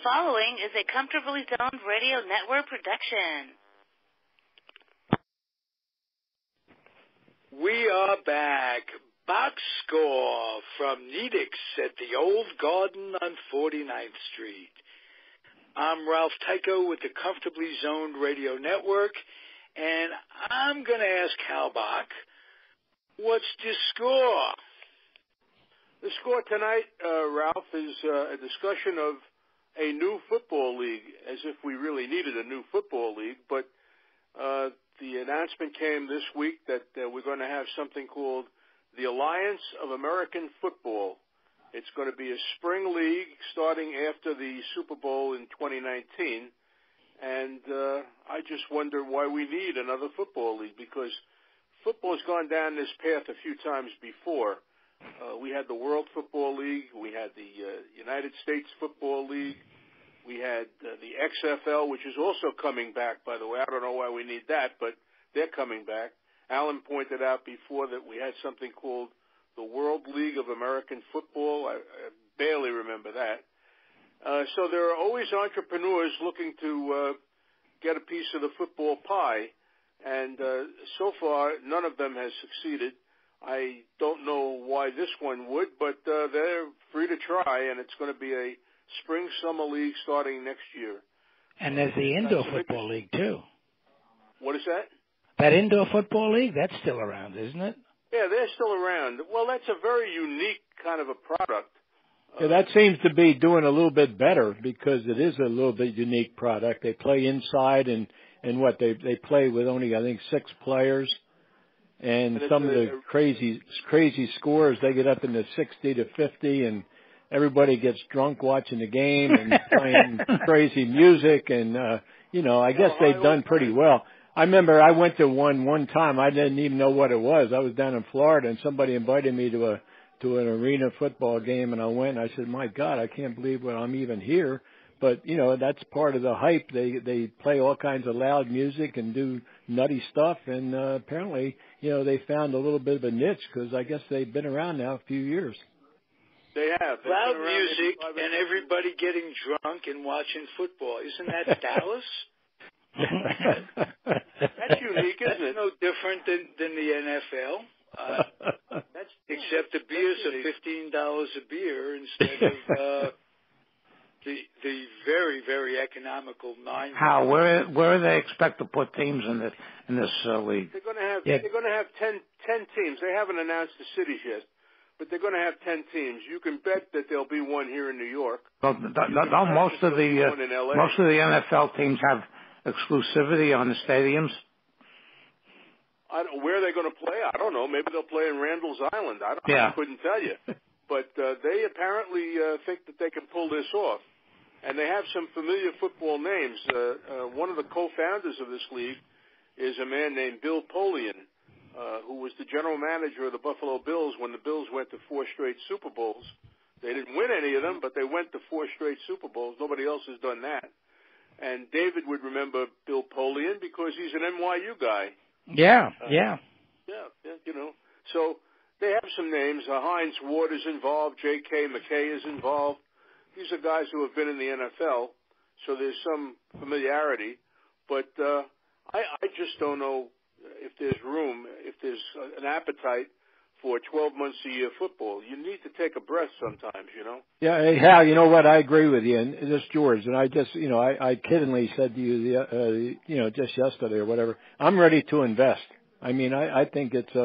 following is a Comfortably Zoned Radio Network production. We are back. Box score from Nedick's at the Old Garden on 49th Street. I'm Ralph Tycho with the Comfortably Zoned Radio Network, and I'm going to ask Hal Bock, what's the score? The score tonight, Ralph, is a discussion of a new football league, as if we really needed a new football league. But the announcement came this week that we're going to have something called the Alliance of American Football. It's going to be a spring league starting after the Super Bowl in 2019. And I just wonder why we need another football league, because football has gone down this path a few times before. We had the World Football League. We had the United States Football League. We had the XFL, which is also coming back, by the way. I don't know why we need that, but they're coming back. Alan pointed out before that we had something called the World League of American Football. I barely remember that. So there are always entrepreneurs looking to get a piece of the football pie, and so far none of them has succeeded. I don't know why this one would, but they're free to try, and it's going to be a spring-summer league starting next year. And there's the indoor football league, too. What is that? That indoor football league, that's still around, isn't it? Yeah, they're still around. Well, that's a very unique kind of a product. Yeah, that seems to be doing a little bit better because it is a little bit unique product. They play inside, and what, they play with only, I think, 6 players. And some of the crazy scores, they get up in the 60 to 50, and everybody gets drunk watching the game and playing crazy music. And, I guess they've done pretty well. I remember I went to one time. I didn't even know what it was. I was down in Florida, and somebody invited me to an arena football game, and I went. And I said, my God, I can't believe I'm even here. But, that's part of the hype. They play all kinds of loud music and do nutty stuff. And apparently, they found a little bit of a niche because I guess they've been around now a few years. They have. Loud music and everybody getting drunk and watching football. Isn't that Dallas? That's unique, isn't it? No different than the NFL. Except the beers are $15 a beer instead of the very, very economical $9. How? Where do they expect to put teams in this league? They're going to have 10 teams. They haven't announced the cities yet, but they're going to have 10 teams. You can bet that there'll be one here in New York. Most of the NFL teams have exclusivity on the stadiums. Where are they going to play? I don't know. Maybe they'll play in Randall's Island. I couldn't tell you. But they apparently think that they can pull this off. And they have some familiar football names. One of the co-founders of this league is a man named Bill Polian, who was the general manager of the Buffalo Bills when the Bills went to 4 straight Super Bowls. They didn't win any of them, but they went to 4 straight Super Bowls. Nobody else has done that. And David would remember Bill Polian because he's an NYU guy. Yeah. So they have some names. Heinz Ward is involved. J.K. McKay is involved. These are guys who have been in the NFL, so there's some familiarity. But I just don't know if there's room, if there's an appetite for 12 months a year football. You need to take a breath sometimes, Yeah, hey, Hal, you know what? I agree with you. And this George, and I just, I kiddingly said to you, just yesterday or whatever, I'm ready to invest. I mean, I think it's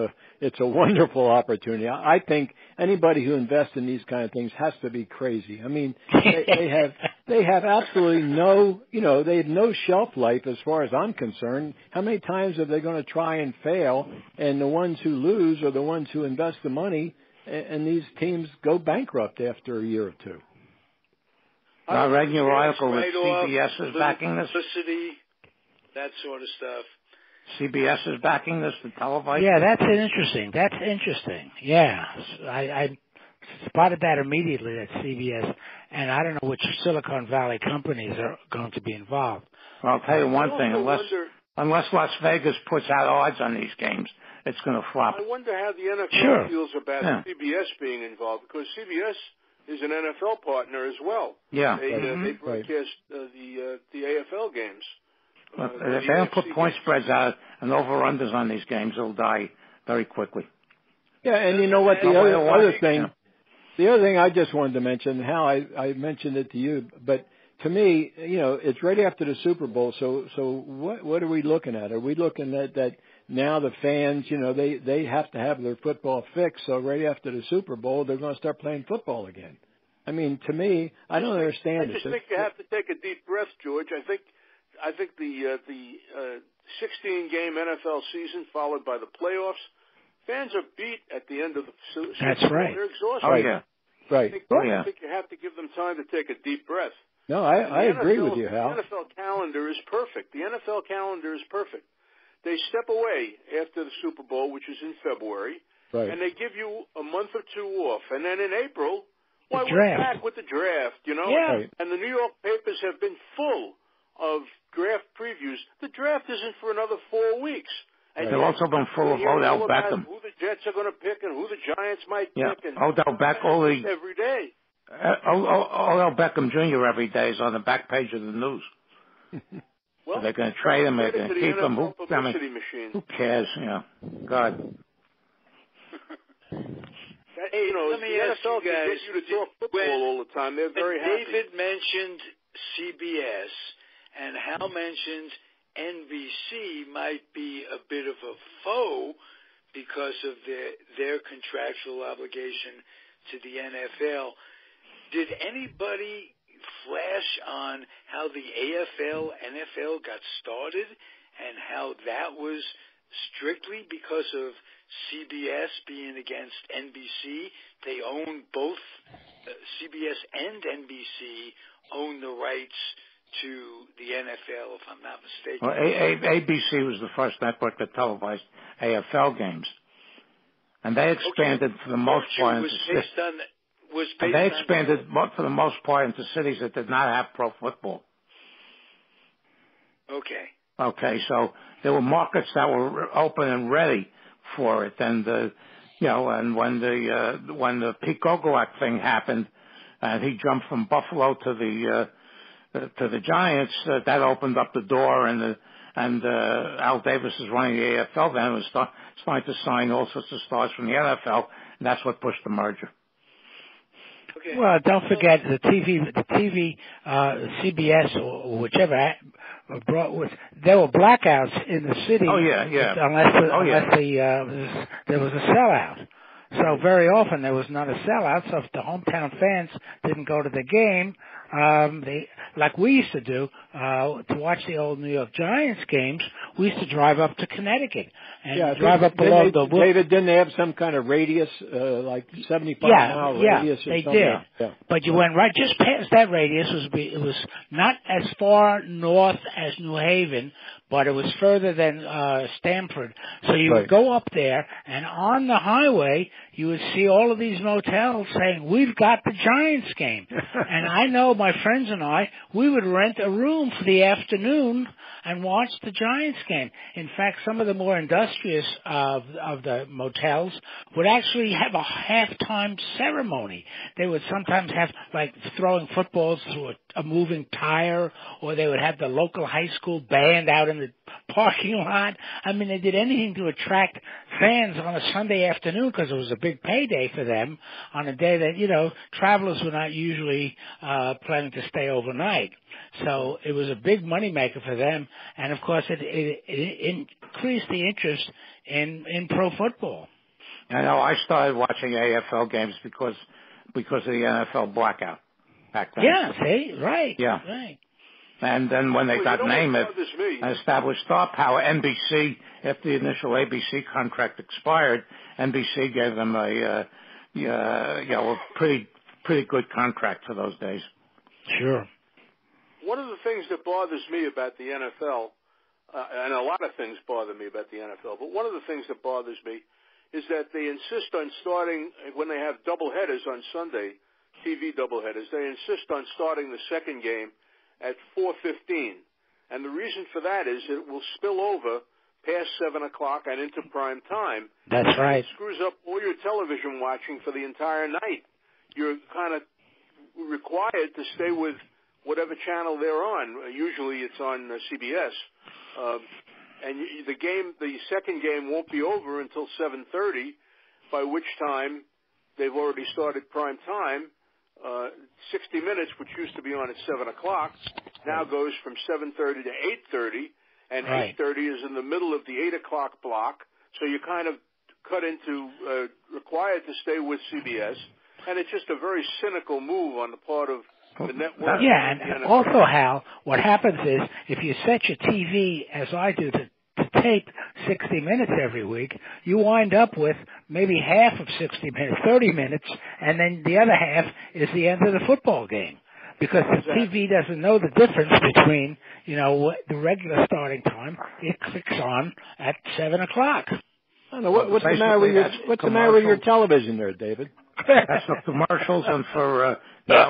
a wonderful opportunity. I think anybody who invests in these kind of things has to be crazy. I mean, they have absolutely no, they have no shelf life as far as I'm concerned. How many times are they going to try and fail? And the ones who lose are the ones who invest the money, and these teams go bankrupt after a year or two. I read your article that CBS is backing this. Publicity, that sort of stuff. CBS is backing this to televise? Yeah, that's interesting. Yeah. I spotted that immediately, that CBS, and I don't know which Silicon Valley companies are going to be involved. Well, I'll tell you one thing. Unless Las Vegas puts out odds on these games, it's going to flop. I wonder how the NFL feels about CBS being involved, because CBS is an NFL partner as well. Yeah. They broadcast the AFL games. If they don't put point spreads out and over-unders on these games, they'll die very quickly. Yeah, and you know what? The other thing I just wanted to mention, how I mentioned it to you, but to me, it's right after the Super Bowl. So what are we looking at? Are we looking at that now the fans, they have to have their football fixed. So right after the Super Bowl, they're going to start playing football again. I mean, to me, I don't understand it. I just think you have to take a deep breath, George. I think the 16-game NFL season followed by the playoffs, fans are beat at the end of the season. That's right. They're exhausted. Oh, yeah. Right. I think you have to give them time to take a deep breath. No, I agree with you, Hal. The NFL calendar is perfect. They step away after the Super Bowl, which is in February, right, and they give you a month or two off. And then in April, we're back with the draft, Yeah. Right. And the New York papers have been full of draft previews. The draft isn't for another 4 weeks. And they've also been full of Odell Beckham. Who the Jets are going to pick and who the Giants might pick. And Odell Beckham every day. Odell Beckham Jr. every day is on the back page of the news. Well, they're going to trade him. They're going to keep him. Who cares? God. Let me ask you guys, get you to talk football all the time. They're very happy. David mentioned CBS, and Hal mentioned NBC might be a bit of a foe because of their contractual obligation to the NFL. Did anybody flash on how the AFL, NFL got started and how that was strictly because of CBS being against NBC? They own both, CBS and NBC own the rights to the NFL, if I'm not mistaken. Well, ABC was the first network that televised AFL games. And they expanded for the most part into for the most part into cities that did not have pro football. Okay, so there were markets that were open and ready for it, and and when the Pete Gogolak thing happened, and he jumped from Buffalo to the Giants, that opened up the door, and Al Davis is running the AFL then, and was starting to sign all sorts of stars from the NFL, and that's what pushed the merger. Okay. Well, don't forget the TV, CBS or whichever there were blackouts in the city. Oh yeah. Unless there was a sellout. So very often there was not a sellout. So if the hometown fans didn't go to the game, like we used to do, to watch the old New York Giants games, we used to drive up to Connecticut and drive up below the... David, didn't they have some kind of radius, like 75-mile radius or they something? did. Yeah. But you went right just past that radius. It was not as far north as New Haven, but it was further than Stamford. So you would go up there, and on the highway, you would see all of these motels saying, "We've got the Giants game." And I know my friends and I, we would rent a room for the afternoon and watch the Giants game. In fact, some of the more industrious of the motels would actually have a halftime ceremony. They would sometimes have, like, throwing footballs through a moving tire, or they would have the local high school band out in the parking lot. I mean, they did anything to attract fans on a Sunday afternoon because it was a big payday for them on a day that, travelers were not usually planning to stay overnight. So it was a big moneymaker for them. And, of course, it increased the interest in pro football. I know I started watching AFL games because of the NFL blackout back then. Yeah, see? Right. Yeah. Right. And then when they got named and established star power, NBC, after the initial ABC contract expired, NBC gave them a pretty good contract for those days. Sure. One of the things that bothers me about the NFL, and a lot of things bother me about the NFL, but one of the things that bothers me is that they insist on starting, when they have doubleheaders on Sunday, TV doubleheaders, they insist on starting the second game at 4:15, and the reason for that is it will spill over past 7 o'clock and into prime time. That's right. It screws up all your television watching for the entire night. You're kind of required to stay with whatever channel they're on. Usually it's on CBS. And the second game won't be over until 7:30, by which time they've already started prime time. 60 Minutes, which used to be on at 7 o'clock, now goes from 7:30 to 8:30, and 8:30 is in the middle of the 8 o'clock block. So you kind of cut into required to stay with CBS, and it's just a very cynical move on the part of the network. Yeah, and also, Hal, what happens is if you set your TV, as I do, to tape 60 Minutes every week, you wind up with maybe half of 60 Minutes, 30 minutes, and then the other half is the end of the football game. Because the TV doesn't know the difference between, the regular starting time. It clicks on at 7 o'clock. I don't know. What's the matter with your television there, David? That's for commercials and for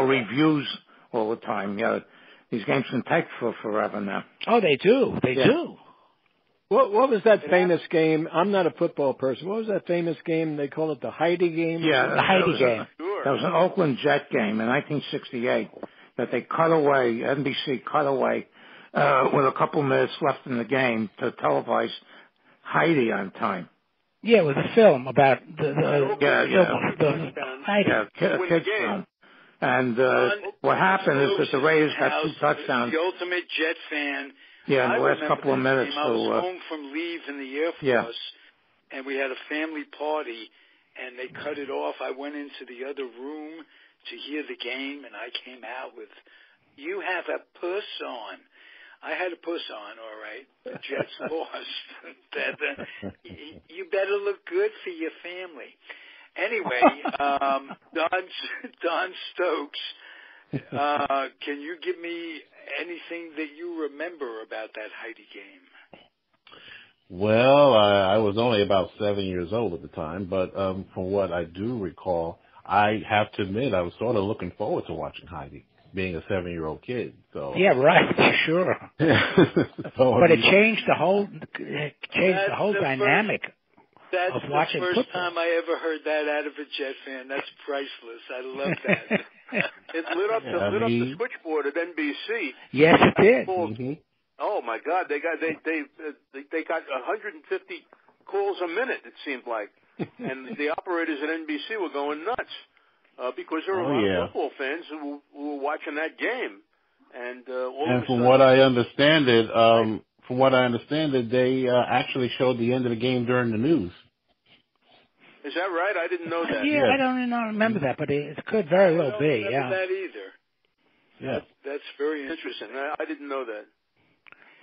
reviews all the time. These games can take for forever now. Oh, they do. They do. What was that famous game? I'm not a football person. What was that famous game? They call it the Heidi game? Yeah, the Heidi game. That was an Oakland Jet game in 1968 that they cut away, NBC cut away with a couple minutes left in the game to televise Heidi on time. Yeah, it was a film about the Heidi. Yeah, a kid's film. And what happened is that the Raiders got 2 touchdowns. The ultimate Jet fan. Yeah, in the last couple of minutes. I was home from leave in the Air Force, and we had a family party, and they cut it off. I went into the other room to hear the game, and I came out with, "You have a puss on." I had a puss on, all right. The Jets lost. You better look good for your family. Anyway, Don Stokes, can you give me anything that you remember about that Heidi game? Well, I was only about 7 years old at the time, but from what I do recall, I have to admit I was sort of looking forward to watching Heidi, being a 7-year-old kid. So yeah, right, sure. But it changed the whole dynamic of watching football. That's the first time I ever heard that out of a Jet fan. That's priceless. I love that. It lit up the switchboard at NBC. Yes, it did. Mm-hmm. Oh my God, they got 150 calls a minute. It seemed like, and the operators at NBC were going nuts because there were a lot of football fans who were watching that game. And from what I understand it, they actually showed the end of the game during the news. Is that right? I didn't know that. Yeah, I don't remember that, but it could very well be. I don't remember that either. Yeah, that's very interesting. I didn't know that.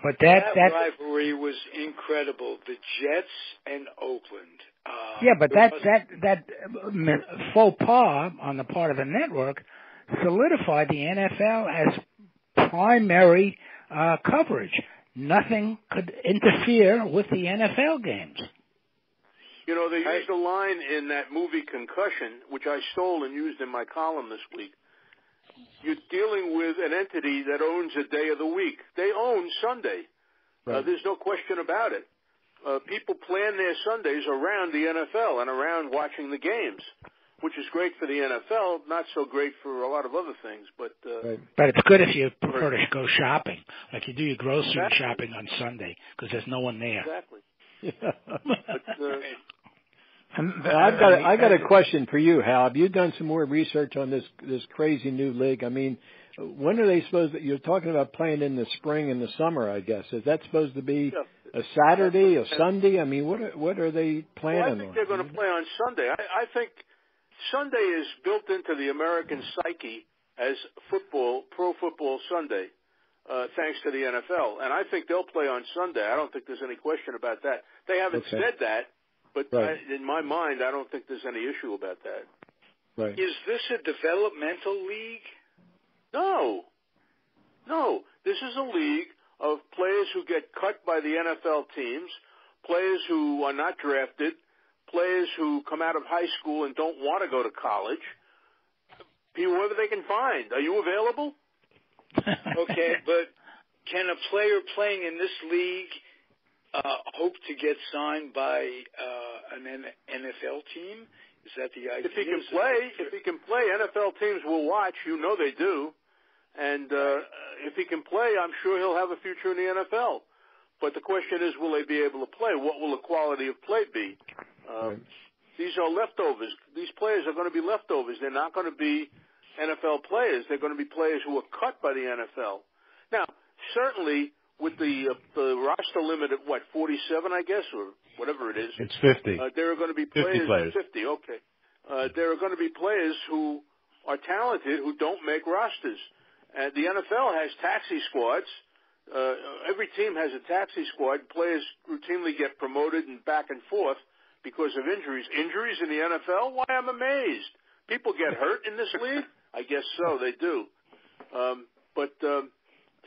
But that rivalry was incredible. The Jets and Oakland. But that faux pas on the part of the network solidified the NFL as primary coverage. Nothing could interfere with the NFL games. They used a line in that movie Concussion, which I stole and used in my column this week. You're dealing with an entity that owns a day of the week. They own Sunday. Right. There's no question about it. People plan their Sundays around the NFL and around watching the games, which is great for the NFL, not so great for a lot of other things. But it's good if you prefer to go shopping, like you do your grocery shopping on Sunday, because there's no one there. Exactly. I got a question for you, Hal. Have you done some more research on this crazy new league? I mean, when are they supposed to? You're talking about playing in the spring and the summer, I guess. Is that supposed to be a Saturday, a Sunday? I mean, what are they planning on? I think they're going to play on Sunday. I think Sunday is built into the American psyche as pro football Sunday, thanks to the NFL. And I think they'll play on Sunday. I don't think there's any question about that. They haven't said that. But in my mind, I don't think there's any issue about that. Right. Is this a developmental league? No. This is a league of players who get cut by the NFL teams, players who are not drafted, players who come out of high school and don't want to go to college, whoever they can find. Are you available? Okay, but can a player playing in this league hope to get signed by an NFL team Is that the idea? If he can play, NFL teams will watch. You know they do. And if he can play, I'm sure he'll have a future in the NFL. But the question is, will they be able to play? What will the quality of play be? These are leftovers. These players are going to be leftovers. They're not going to be NFL players. They're going to be players who are cut by the NFL. Now, certainly with the roster limit at 47, I guess, or whatever it is. It's 50. There are going to be players. 50, okay. There are going to be players who are talented who don't make rosters. The NFL has taxi squads. Every team has a taxi squad. Players routinely get promoted and back and forth because of injuries. Injuries in the NFL? Why, I'm amazed. People get hurt in this league? I guess so. They do.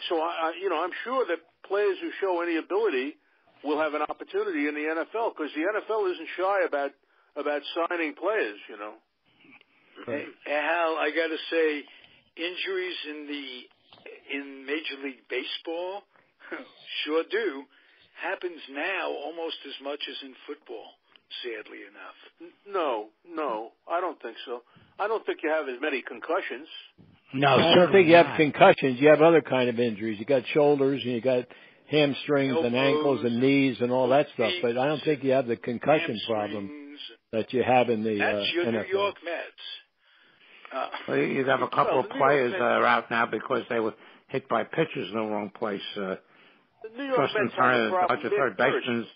So I'm sure that players who show any ability will have an opportunity in the NFL because the NFL isn't shy about signing players. Hey, Hal, I got to say, injuries in Major League Baseball sure do happens now almost as much as in football. Sadly enough. No, I don't think so. I don't think you have as many concussions. No, I don't think you have concussions. You have other kind of injuries. You got shoulders and you got hamstrings and ankles and knees and all that stuff. But I don't think you have the concussion problem that you have in the That's your NFL. New York Mets. Well, you have a couple of players that are out now because they were hit by pitchers in the wrong place. The New York Mets have a problem. Dodger third baseman's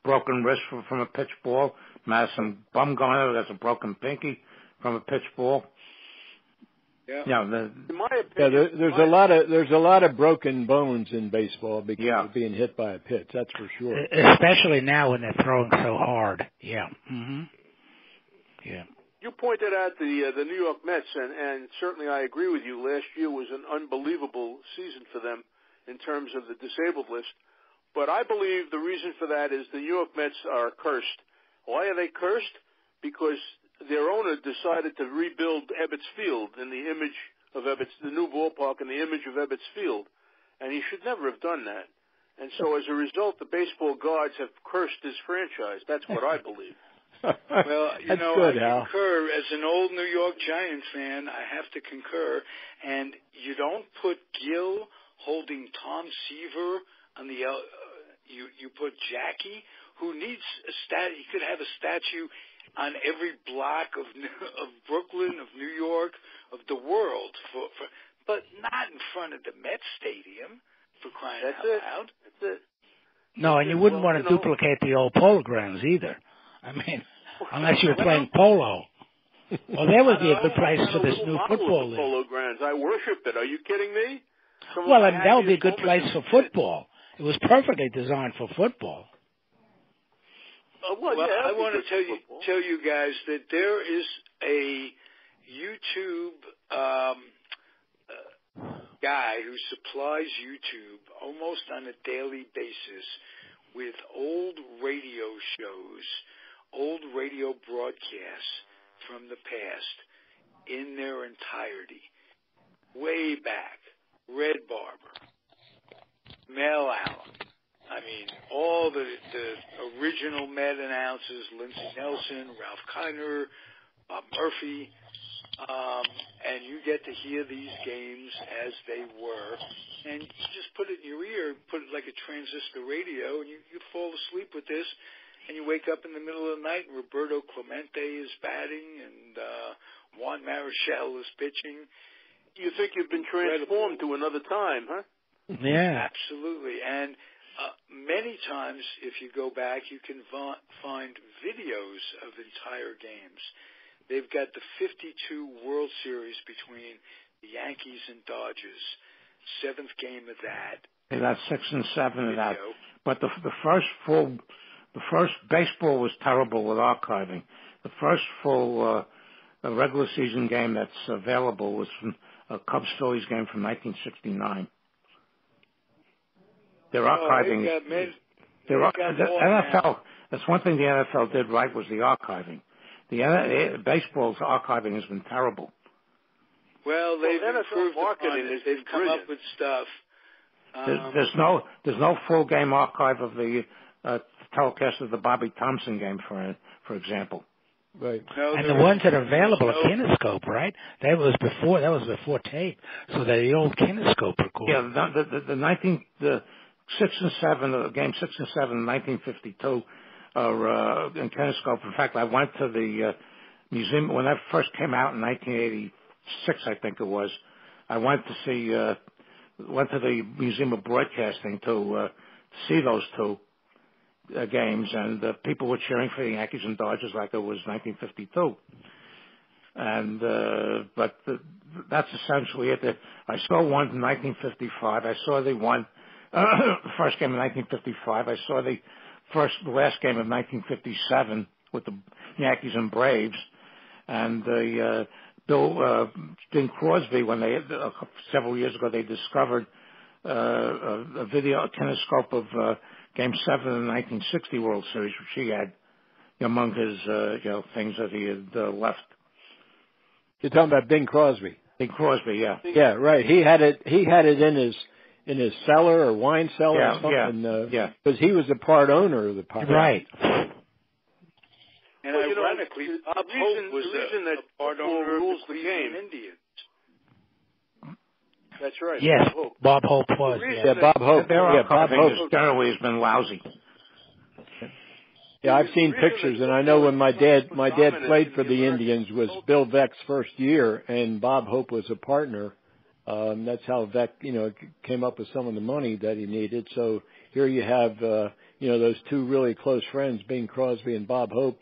broken wrist from a pitch ball. Madison Bumgarner has a broken pinky from a pitch ball. Yeah. In my opinion, there's a lot of broken bones in baseball because of being hit by a pitch. That's for sure. Especially now when they're throwing so hard. Yeah. Mm-hmm. Yeah. You pointed out the New York Mets, and certainly I agree with you. Last year was an unbelievable season for them in terms of the disabled list. But I believe the reason for that is the New York Mets are cursed. Why are they cursed? Because their owner decided to rebuild Ebbets Field in the image of the new ballpark in the image of Ebbets Field. And he should never have done that. And so as a result, the baseball gods have cursed his franchise. That's what I believe. Well, I Hal. concur. As an old New York Giants fan, I have to concur. And you don't put Gil holding Tom Seaver on the you put Jackie, who needs he could have a statue on every block of Brooklyn, of New York, of the world, but not in front of the Mets Stadium, for crying out loud. That's it. No, and you wouldn't want to duplicate the old polo grounds either. I mean, unless you were playing polo. Well, there would be a good place for this new football league. Polo grounds. I worship it. Are you kidding me? Well, and that would be a good place for football. It was perfectly designed for football. I want to tell you guys that there is a YouTube guy who supplies YouTube almost on a daily basis with old radio shows, old radio broadcasts from the past in their entirety. Way back, Red Barber, Mel Allen. I mean, all the original Met announcers, Lindsey Nelson, Ralph Kiner, Bob Murphy, and you get to hear these games as they were, and you just put it in your ear, put it like a transistor radio, and you fall asleep with this, and you wake up in the middle of the night, and Roberto Clemente is batting, and Juan Marichal is pitching. You think you've been transformed to another time, huh? Yeah. Absolutely, and many times, if you go back, you can find videos of entire games. They've got the 52 World Series between the Yankees and Dodgers. 7th game of that. They got 6 and 7 of that. But the first baseball was terrible with archiving. The first full regular season game that's available was from a Cubs-Phillies game from 1969. Their archiving. The NFL. That's one thing the NFL did right was the archiving. The baseball's archiving has been terrible. Well, they've improved marketing. They've come up with stuff. There's no full game archive of the telecast of the Bobby Thompson game, for example. Right. No, And the ones that are available are Kinescope, right? That was before tape. So the old Kinescope recording. Yeah, the 6 and 7, game 6 and 7, 1952, are in Kinescope. In fact, I went to the museum when that first came out in 1986, I think it was. I went to the Museum of Broadcasting to see those two games, and people were cheering for the Yankees and Dodgers like it was 1952. And that's essentially it. I saw one in 1955. I saw the one the first game in 1955. I saw the last game of 1957 with the Yankees and Braves, and Bing Crosby, when they several years ago they discovered a video kinescope of Game 7 in the 1960 World Series, which he had among his things that he had left. You're talking about Bing Crosby. Bing Crosby, yeah. Yeah, right. He had it in his cellar or wine cellar or something. Yeah. Because he was a part owner of the Pirates. Right. And ironically, Bob Hope was a part owner of the Cleveland Indians. That's right. Yes, Bob Hope was. Yeah, Bob Hope. Bob Hope generally has been lousy. Yeah, I've seen pictures, and I know when my dad played for the Indians was Bill Veck's first year, and Bob Hope was a partner. That's how Veck, came up with some of the money that he needed. So here you have, those two really close friends, Bing Crosby and Bob Hope,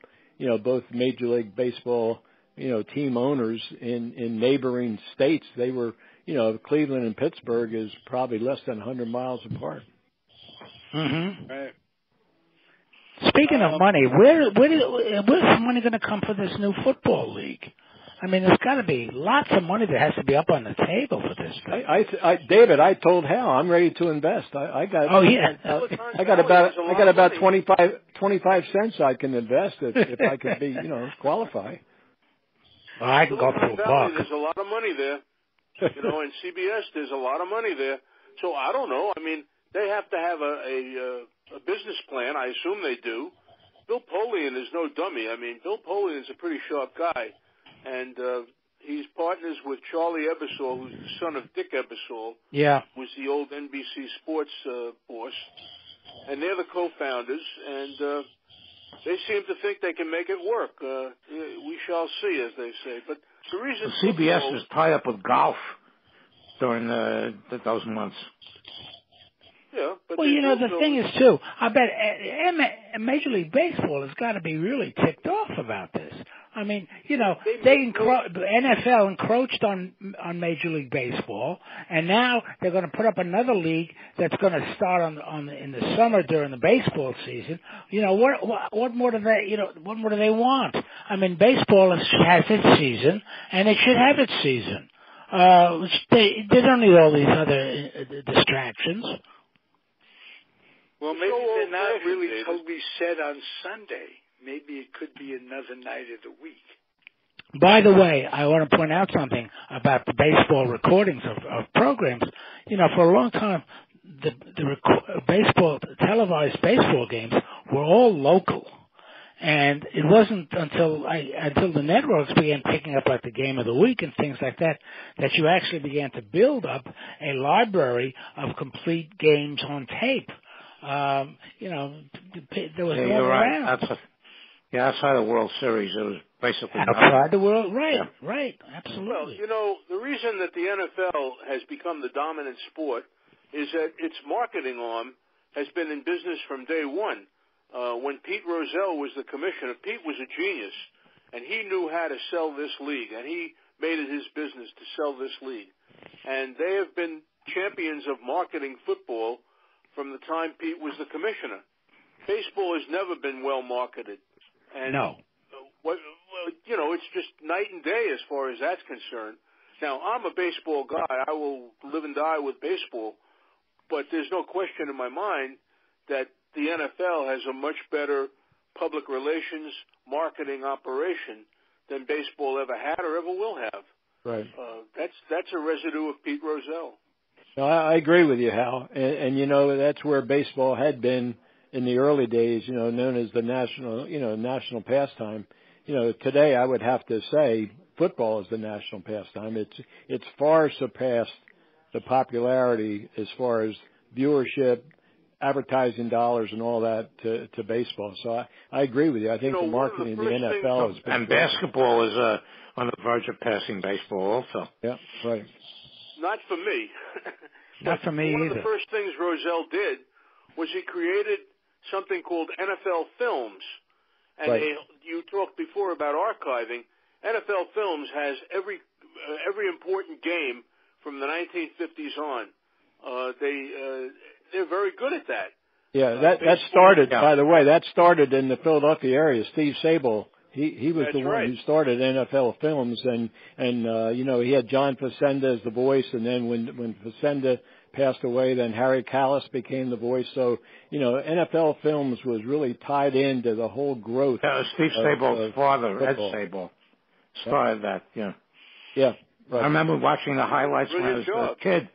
both Major League Baseball, team owners in neighboring states. They were, Cleveland and Pittsburgh is probably less than 100 miles apart. Mm-hmm. Right. Speaking of money, where's the money going to come for this new football league? I mean, there's got to be lots of money that has to be up on the table for this thing. David, I told Hal I'm ready to invest. I got. Oh yeah. I got about 25 cents I can invest if I could be qualify. Well, I can go for a buck. There's a lot of money there. In CBS, there's a lot of money there. So I don't know. I mean, they have to have a business plan. I assume they do. Bill Polian is no dummy. I mean, Bill Polian is a pretty sharp guy. And he's partners with Charlie Ebersol, who's the son of Dick Ebersol. Yeah. Who's the old NBC Sports boss. And they're the co-founders. And they seem to think they can make it work. We shall see, as they say. But the reason CBS is tied up with golf during those months. Yeah, but well, the thing is, too, I bet Major League Baseball has got to be really ticked off about this. I mean, NFL encroached on Major League Baseball, and now they're going to put up another league that's going to start in the summer during the baseball season. What more do they want? I mean, baseball has its season, and it should have its season. They don't need all these other distractions. Well, maybe they're not really totally set on Sunday. Maybe it could be another night of the week. By the way, I want to point out something about the baseball recordings of programs. For a long time, the televised baseball games were all local. And it wasn't until the networks began picking up like the Game of the Week and things like that you actually began to build up a library of complete games on tape. There was no around. Outside the World Series, it was basically outside the world, right, right, absolutely. Well, the reason that the NFL has become the dominant sport is that its marketing arm has been in business from day one. When Pete Rozelle was the commissioner, Pete was a genius, and he knew how to sell this league, and he made it his business to sell this league. And they have been champions of marketing football from the time Pete was the commissioner. Baseball has never been well marketed. And no. It's just night and day as far as that's concerned. Now, I'm a baseball guy. I will live and die with baseball. But there's no question in my mind that the NFL has a much better public relations marketing operation than baseball ever had or ever will have. Right. That's a residue of Pete Rozelle. No, I agree with you, Hal. And that's where baseball had been in the early days, known as the national pastime. today I would have to say football is the national pastime. It's far surpassed the popularity as far as viewership, advertising dollars, and all that to baseball. So I agree with you. I think the marketing in the NFL has been and basketball is on the verge of passing baseball also. Yeah, right. Not for me. Not for me either. One of the first things Rozelle did was he created something called NFL Films. And right. You talked before about archiving. NFL Films has every important game from the 1950s on. They're very good at that. Yeah, that started, by the way, that started in the Philadelphia area. Steve Sable, he was the one who started NFL Films, and he had John Facenda as the voice, and then when Facenda passed away, then Harry Callis became the voice. So, NFL Films was really tied into the whole growth. Steve Sable's father, football. Ed Sable, started that, yeah. Yeah, right. I remember watching the highlights when I was a kid.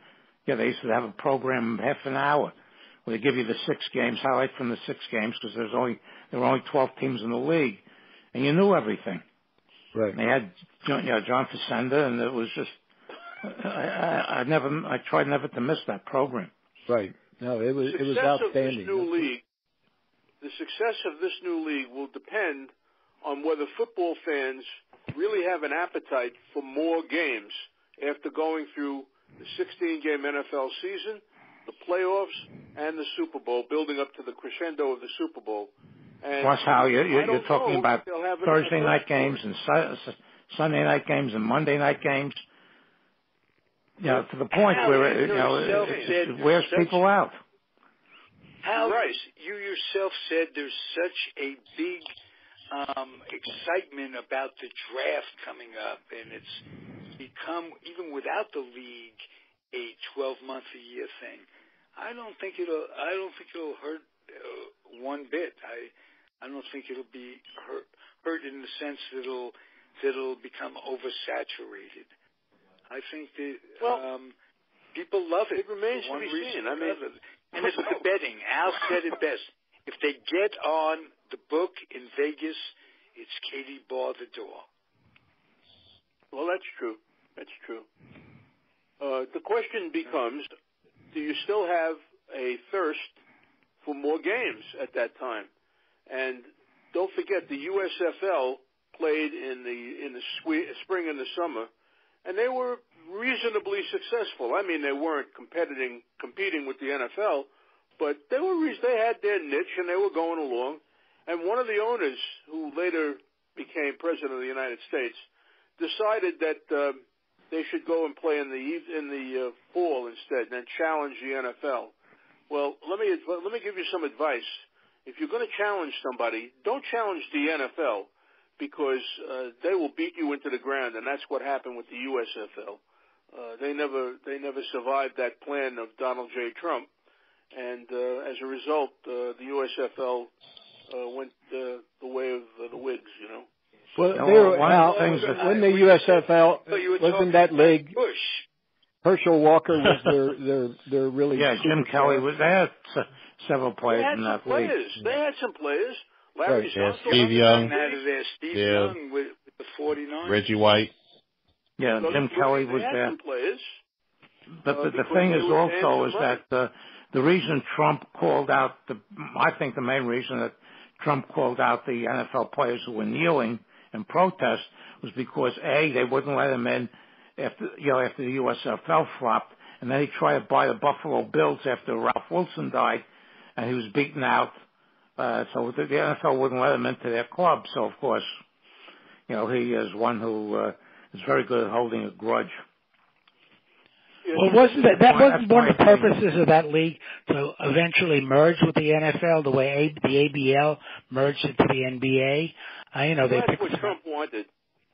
Yeah, they used to have a program half an hour where they give you the 6 games, highlights from the 6 games, because there were only 12 teams in the league, and you knew everything. Right. And they had John Facenda, and it was just I tried never to miss that program. Right. No, it was outstanding. The success of this new league will depend on whether football fans really have an appetite for more games after going through the 16-game NFL season, the playoffs, and the Super Bowl, building up to the crescendo of the Super Bowl. And plus, how you're talking about Thursday night games and Sunday night games and Monday night games. To the point where it wears people out. Hal, you yourself said there's such a big excitement about the draft coming up, and it's become, even without the league, a 12-month-a-year thing. I don't think it'll hurt one bit. I don't think it'll be hurt in the sense that it'll become oversaturated. I think that people love it. It remains to be seen. I mean, and it's the betting. Al said it best. If they get on the book in Vegas, it's Katie bar the door. Well, that's true. That's true. The question becomes, do you still have a thirst for more games at that time? And don't forget, the USFL played in the spring and the summer, and they were reasonably successful. I mean, they weren't competing with the NFL, but they had their niche and they were going along. And one of the owners, who later became president of the United States, decided that they should go and play in the fall instead and challenge the NFL. Well, let me give you some advice. If you're going to challenge somebody, don't challenge the NFL, because they will beat you into the ground, and that's what happened with the USFL. They never survived that plan of Donald J. Trump, and as a result, the USFL went the way of the Whigs. Well, when the USFL wasn't that league, Herschel Walker was their really Jim Kelly was there. Several players in that league. They had some players. Larry Steve Young. Steve Young with the 49. Reggie White. Yeah, Jim Kelly was there. Some players. But the thing is also is that the reason Trump called out I think the main reason that Trump called out the NFL players who were kneeling in protest was because they wouldn't let him in after the USFL flopped, and then he tried to buy the Buffalo Bills after Ralph Wilson died, and he was beaten out. So the NFL wouldn't let him into their club. So of course, he is one who is very good at holding a grudge. Well, wasn't one of the purposes of that league to eventually merge with the NFL the way the ABL merged into the NBA? That's what Trump wanted.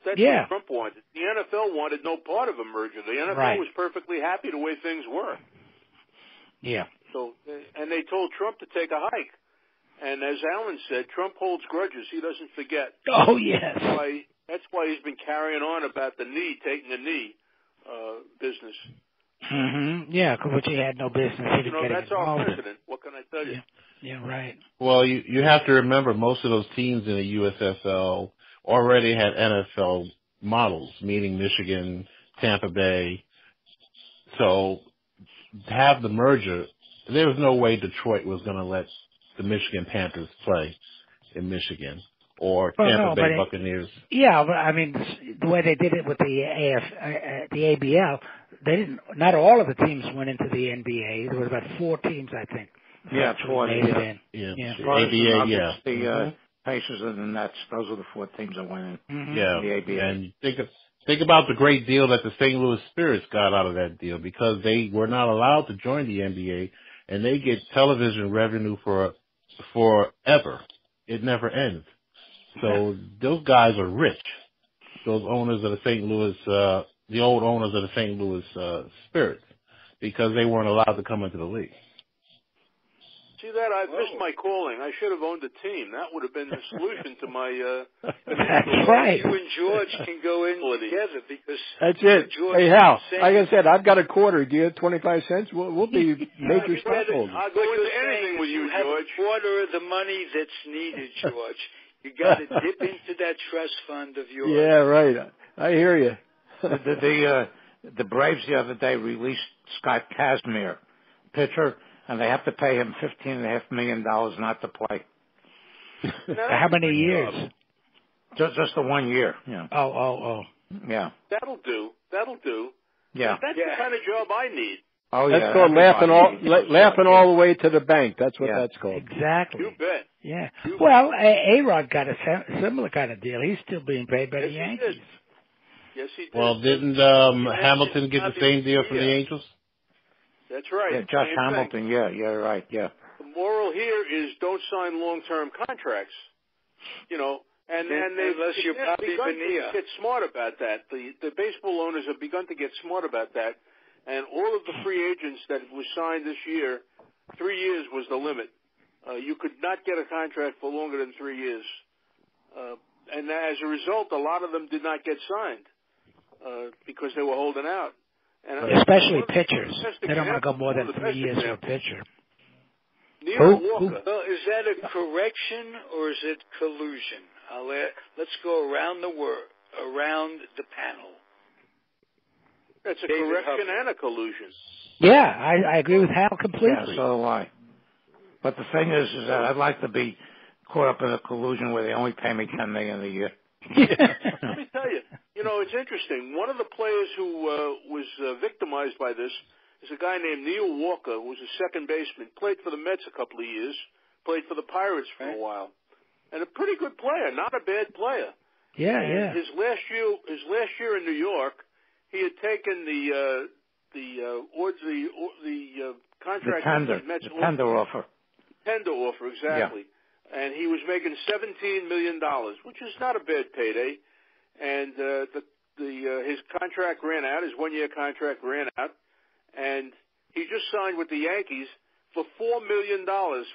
That's what Trump wanted. The NFL wanted no part of a merger. The NFL was perfectly happy the way things were. Yeah. So, and they told Trump to take a hike. And as Alan said, Trump holds grudges. He doesn't forget. Oh, yes. That's why he's been carrying on about taking a knee business. Mm-hmm. Yeah, which he had no business even getting that's involved our president. What can I tell you? Yeah, right. Well, you have to remember most of those teams in the USFL already had NFL models, meaning Michigan, Tampa Bay. So to have the merger, there was no way Detroit was going to let the Michigan Panthers play in Michigan or Tampa Bay Buccaneers. Yeah, but I mean, the way they did it with the ABL, they didn't. Not all of the teams went into the NBA. There were about 4 teams, I think. Yeah, 4 made it in. Yeah. The ABA, yeah. The Pacers and the Nets. Those are the 4 teams that went in. Mm-hmm. Yeah, the ABA. And think about the great deal that the St. Louis Spirits got out of that deal, because they were not allowed to join the NBA, and they get television revenue for forever. It never ends. So those guys are rich. Those owners of the St. Louis, the old owners of the St. Louis Spirits, because they weren't allowed to come into the league. See that? I missed my calling. I should have owned a team. That would have been the solution to my. That's right. You and George can go in together because that's it. George, hey, Hal, like I said, I've got a quarter. Do you have 25 cents? We'll be major stockholders. I'll go into anything with you, George. Have a quarter of the money that's needed, George. You got to dip into that trust fund of yours. Yeah, right. I hear you. The Braves the other day released Scott Kazmir, pitcher, and they have to pay him $15.5 million not to play. How many years? Just the 1 year. Yeah. Oh. Yeah. That'll do. Yeah. That's the kind of job I need. Oh, yeah. That's called laughing all the way to the bank. That's what that's called. Exactly. You bet. Yeah. Well, A-Rod got a similar kind of deal. He's still being paid by the Yankees. Yes, he did. Well, didn't Hamilton get the same deal from the Angels? That's right. Yeah, Josh Hamilton. Yeah, you're right. Yeah. The moral here is don't sign long-term contracts. And unless you're Bobby Bonilla. Get smart about that. The baseball owners have begun to get smart about that. And all of the free agents that were signed this year, 3 years was the limit. You could not get a contract for longer than 3 years. And as a result, a lot of them did not get signed because they were holding out. And especially pitchers. They don't want to go more than 3 years for a pitcher. Neil Walker. Well, is that a correction or is it collusion? Let's go around around the panel. That's a correction and a collusion. Yeah, I agree with Hal completely. Yeah, so do I. But the thing is that I'd like to be caught up in a collusion where they only pay me $10 million a year. Let me tell you, it's interesting. One of the players who was victimized by this is a guy named Neil Walker, who was a second baseman, played for the Mets a couple of years, played for the Pirates for a while, and a pretty good player, not a bad player. Yeah. His last year in New York, he had taken the contract the tender offer. Tender offer, exactly. Yeah. And he was making $17 million, which is not a bad payday. And his contract ran out. His 1 year contract ran out, and he just signed with the Yankees for $4 million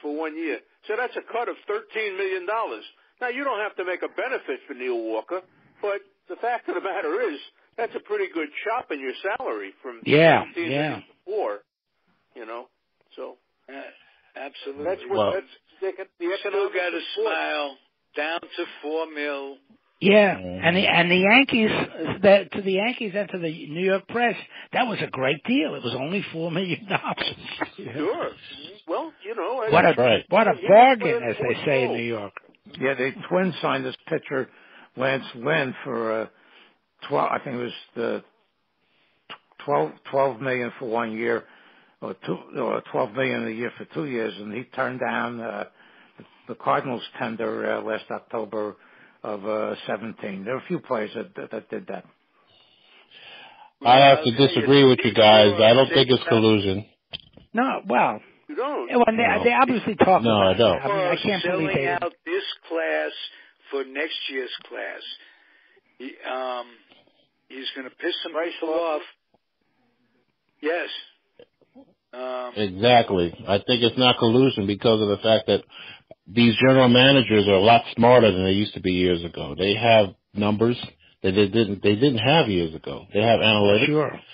for 1 year. So that's a cut of $13 million. Now you don't have to make a benefit for Neil Walker, but the fact of the matter is that's a pretty good chop in your salary from 17 to 4. So absolutely. That's what the still got to smile down to $4 million. Yeah, and the Yankees, to the Yankees and to the New York press, that was a great deal. It was only $4 million. Sure. Well, what a bargain, as they say in New York. Yeah, the Twins signed this pitcher, Lance Lynn, for 12. I think it was the $12 million for 1 year, or $12 million a year for 2 years, and he turned down the Cardinals tender last October of 17. There are a few players that did that. I have to disagree with you guys. I don't think it's collusion. No, well, you don't. Well, they obviously talk about I don't. I mean, I can't believe selling out this class for next year's class. He's going to piss some people off. Yes. Exactly. I think it's not collusion because of the fact that these general managers are a lot smarter than they used to be years ago. They have numbers that they didn't have years ago. They have analytics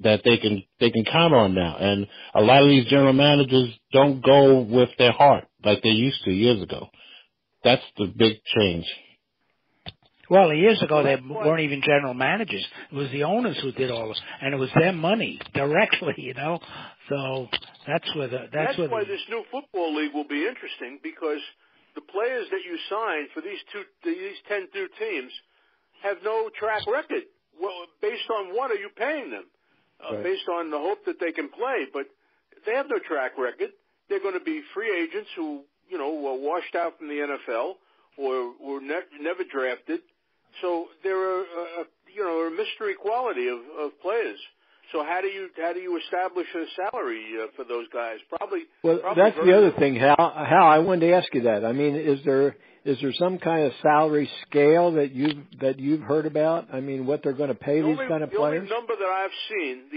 that they can count on now. And a lot of these general managers don't go with their heart like they used to years ago. That's the big change. Well, years ago, they weren't even general managers. It was the owners who did all this, and it was their money directly, you know. So that's why this new football league will be interesting, because the players that you sign for these 10 new teams have no track record. Well, based on what are you paying them? Right. Based on the hope that they can play, but they have no track record. They're going to be free agents who, you know, were washed out from the NFL or were never drafted. So there are, a mystery quality of players. So how do you establish a salary for those guys? Probably that's the other thing. Hal, I wanted to ask you that. I mean, is there some kind of salary scale that you've heard about? I mean, what they're going to pay these kind of players? The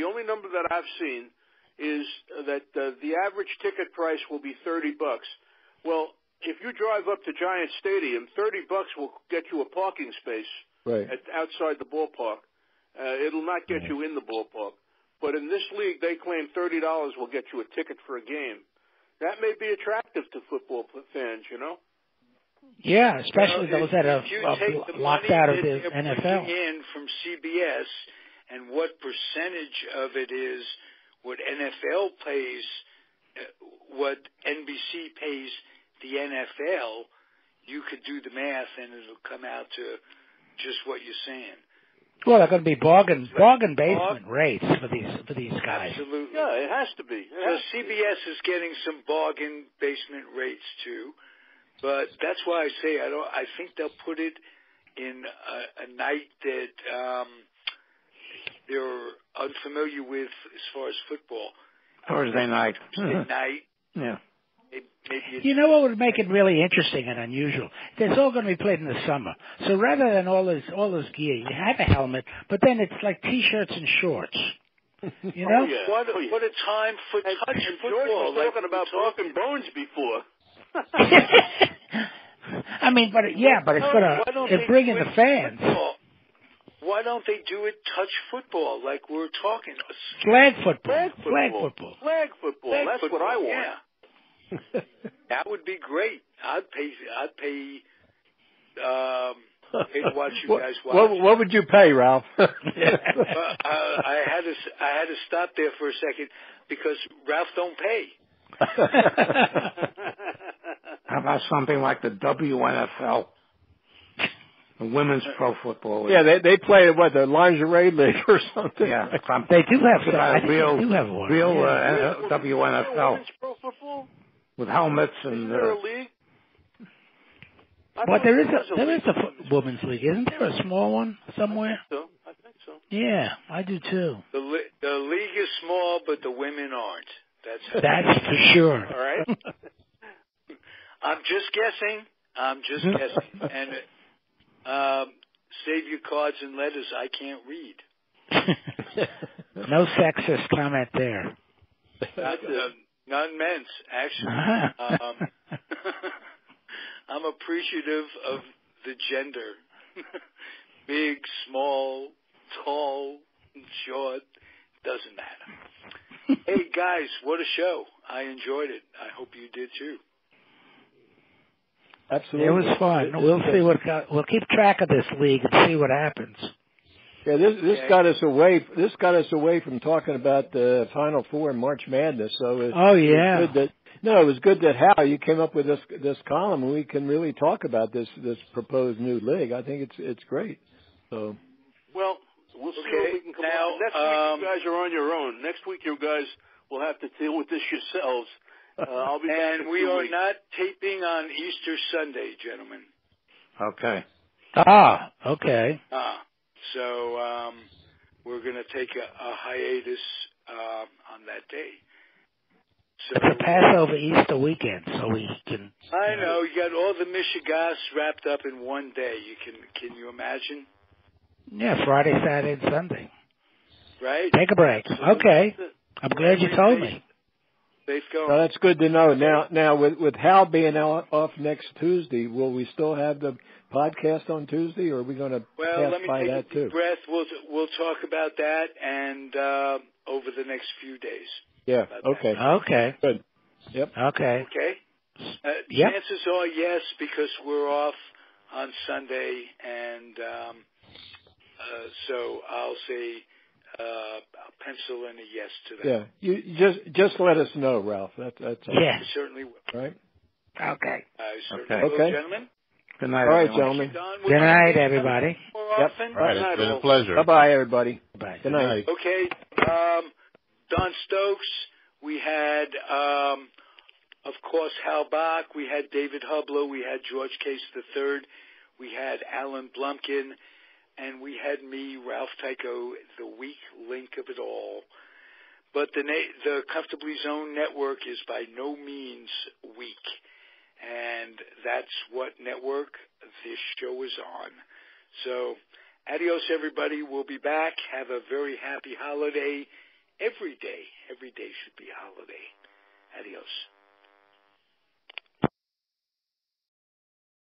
only number that I've seen is that the average ticket price will be $30. Well, if you drive up to Giant Stadium, $30 will get you a parking space outside the ballpark. It'll not get you in the ballpark. But in this league, they claim $30 will get you a ticket for a game. That may be attractive to football fans, you know? Yeah, especially those that are locked out of the NFL. In from CBS and what percentage of it is what NFL pays, what NBC pays the NFL, you could do the math and it'll come out to just what you're saying. Well, they're going to be bargain basement rates for these guys. Absolutely. Yeah, it has to be. So CBS is getting some bargain basement rates too, but that's why I say I think they'll put it in a night that they're unfamiliar with as far as football. Thursday night. Midnight. Yeah. You know what would make it really interesting and unusual? It's all going to be played in the summer. So rather than all this gear, you have a helmet, but then it's like T-shirts and shorts. You know? What a time for touch football. George was talking about broken bones before. I mean, but it's bringing the fans. Football? Why don't they do it touch football like we're talking? Flag football. That's what I want. Yeah. That would be great. I'd pay to watch you guys watch. What would you pay, Ralph? I had to stop there for a second because Ralph don't pay. How about something like the WNFL? The Women's Pro Football League. Yeah, they play the lingerie league or something. Yeah, they do have some. I think they do have one. Real WNFL. Women's Pro Football? With helmets and. Isn't there a league? But there is a women's league, isn't there? A small one somewhere. I think so. Yeah, I do too. The league is small, but the women aren't. That's for sure. All right. I'm just guessing. And save your cards and letters. I can't read. No sexist comment there. None meant, actually. I'm appreciative of the gender. Big, small, tall, short, doesn't matter. Hey, guys, what a show. I enjoyed it. I hope you did, too. Absolutely. It was fun. We'll see we'll keep track of this league and see what happens. Yeah, this got us away. This got us away from talking about the Final Four and March Madness. So it was good that Hal, you came up with this column, and we can really talk about this proposed new league. I think it's great. So we'll see what we can come up with. Next week you guys are on your own. Next week you guys will have to deal with this yourselves. I'll be back. And we are not taping on Easter Sunday, gentlemen. Okay. Okay. So we're going to take a hiatus on that day. So, it's a Passover Easter weekend, so we can. I know you got all the Michigas wrapped up in one day. Can you imagine? Yeah, Friday, Saturday, and Sunday. Right. Take a break. Okay. I'm glad you told me. Safe going. Well, that's good to know. Now with Hal being off next Tuesday, will we still have the podcast on Tuesday, or are we going to pass by that too? Let me take a deep breath. We'll talk about that and over the next few days. Yeah. Okay. Okay. Good. Yep. Okay. Okay. Chances are yes, because we're off on Sunday, and so I'll say I'll pencil in a yes to that. Yeah, you just let us know, Ralph. That's all. Yeah. I certainly will. Right. Okay. I certainly will, gentlemen. Good night, all right, everyone. gentlemen. Good night, everybody. Yep. Often. All right, it's been a pleasure. Bye-bye, everybody. Bye. Good night. Okay. Don Stokes. We had, of course, Hal Bock. We had David Hubler. We had George Case III. We had Alan Blumkin. And we had me, Ralph Tycho, the weak link of it all. But the Comfortably Zoned Network is by no means weak. And that's what network this show is on. So, adios, everybody. We'll be back. Have a very happy holiday. Every day should be a holiday. Adios.